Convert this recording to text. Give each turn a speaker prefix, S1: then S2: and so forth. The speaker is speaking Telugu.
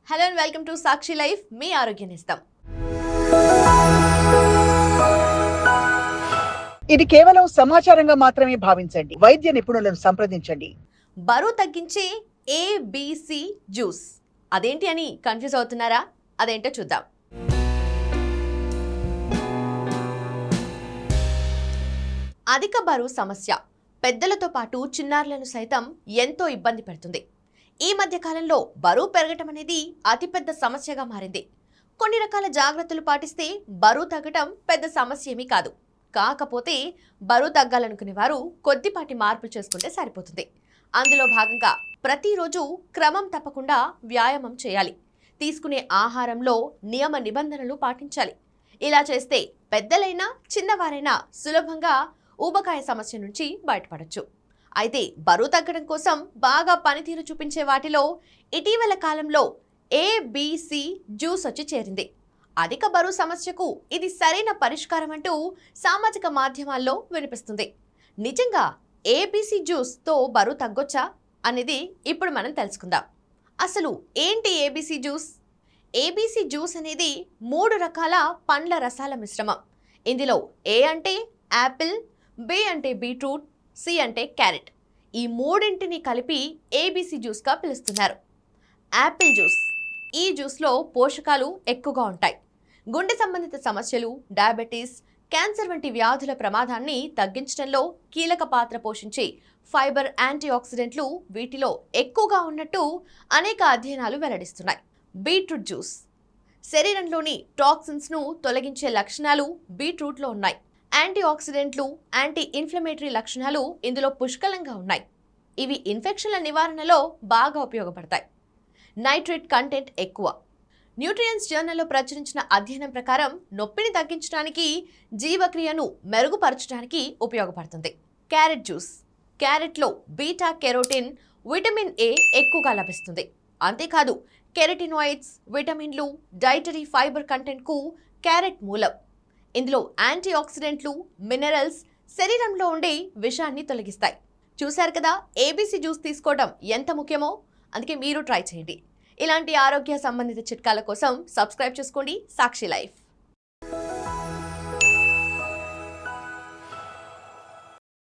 S1: Hello and welcome to Sakshi life. మీ ఆరోగ్య నేస్తం.
S2: ఇది కేవలం సమాచారంగా మాత్రమే భావించండి. వైద్య నిపుణులను సంప్రదించండి.
S1: బరువు తగ్గించే ఏబిసి జ్యూస్ అదేంటి అని కన్ఫ్యూజ్ అవుతున్నారా? అదేంటో చూద్దాం. అధిక బరువు సమస్య పెద్దలతో పాటు చిన్నారులను సైతం ఎంతో ఇబ్బంది పెడుతుంది. ఈ మధ్య కాలంలో బరువు పెరగటం అనేది అతిపెద్ద సమస్యగా మారింది. కొన్ని రకాల జాగ్రత్తలు పాటిస్తే బరువు తగ్గటం పెద్ద సమస్య ఏమీ కాదు. కాకపోతే బరువు తగ్గాలనుకునే వారు కొద్దిపాటి మార్పులు చేసుకుంటే సరిపోతుంది. అందులో భాగంగా ప్రతిరోజు క్రమం తప్పకుండా వ్యాయామం చేయాలి. తీసుకునే ఆహారంలో నియమ నిబంధనలు పాటించాలి. ఇలా చేస్తే పెద్దలైనా చిన్నవారైనా సులభంగా ఊబకాయ సమస్య నుంచి బయటపడొచ్చు. అయితే బరువు తగ్గడం కోసం బాగా పనితీరు చూపించే వాటిలో ఇటీవల కాలంలో ఏబిసి జ్యూస్ వచ్చి చేరింది. అధిక బరువు సమస్యకు ఇది సరైన పరిష్కారం అంటూ సామాజిక మాధ్యమాల్లో వినిపిస్తుంది. నిజంగా ఏబిసి జ్యూస్తో బరువు తగ్గొచ్చా అనేది ఇప్పుడు మనం తెలుసుకుందాం. అసలు ఏంటి ఏబిసి జ్యూస్? ఏబిసి జ్యూస్ అనేది 3 రకాల పండ్ల రసాల మిశ్రమం. ఇందులో ఏ అంటే యాపిల్, బి అంటే బీట్రూట్, సి అంటే క్యారెట్. ఈ మూడింటిని కలిపి ఏబిసి జ్యూస్గా పిలుస్తున్నారు. Apple juice. ఈ జ్యూస్లో పోషకాలు ఎక్కువగా ఉంటాయి. గుండె సంబంధిత సమస్యలు, డయాబెటీస్, క్యాన్సర్ వంటి వ్యాధుల ప్రమాదాన్ని తగ్గించడంలో కీలక పాత్ర పోషించే ఫైబర్, యాంటీ ఆక్సిడెంట్లు వీటిలో ఎక్కువగా ఉన్నట్టు అనేక అధ్యయనాలు వెల్లడిస్తున్నాయి. Beetroot juice. శరీరంలోని టాక్సిన్స్ను తొలగించే లక్షణాలు బీట్రూట్లో ఉన్నాయి. యాంటీ ఆక్సిడెంట్లు, యాంటీ ఇన్ఫ్లమేటరీ లక్షణాలు ఇందులో పుష్కలంగా ఉన్నాయి. ఇవి ఇన్ఫెక్షన్ల నివారణలో బాగా ఉపయోగపడతాయి. నైట్రేట్ కంటెంట్ ఎక్కువ. న్యూట్రియన్స్ జర్నల్లో ప్రచురించిన అధ్యయనం ప్రకారం నొప్పిని తగ్గించడానికి, జీవక్రియను మెరుగుపరచడానికి ఉపయోగపడుతుంది. Carrot juice. క్యారెట్లో బీటా కెరోటిన్, విటమిన్ ఏ ఎక్కువగా లభిస్తుంది. అంతేకాదు కెరటినాయిడ్స్, విటమిన్లు, డైటరీ ఫైబర్ కంటెంట్కు క్యారెట్ మూలం. ఇందులో యాంటీ ఆక్సిడెంట్లు, మినరల్స్ శరీరంలో ఉండే విషాన్ని తొలగిస్తాయి. చూశారు కదా ఏబిసి జ్యూస్ తీసుకోవడం ఎంత ముఖ్యమో. అందుకే మీరు ట్రై చేయండి. ఇలాంటి ఆరోగ్య సంబంధిత చిట్కాల కోసం సబ్స్క్రైబ్ చేసుకోండి సాక్షి లైఫ్.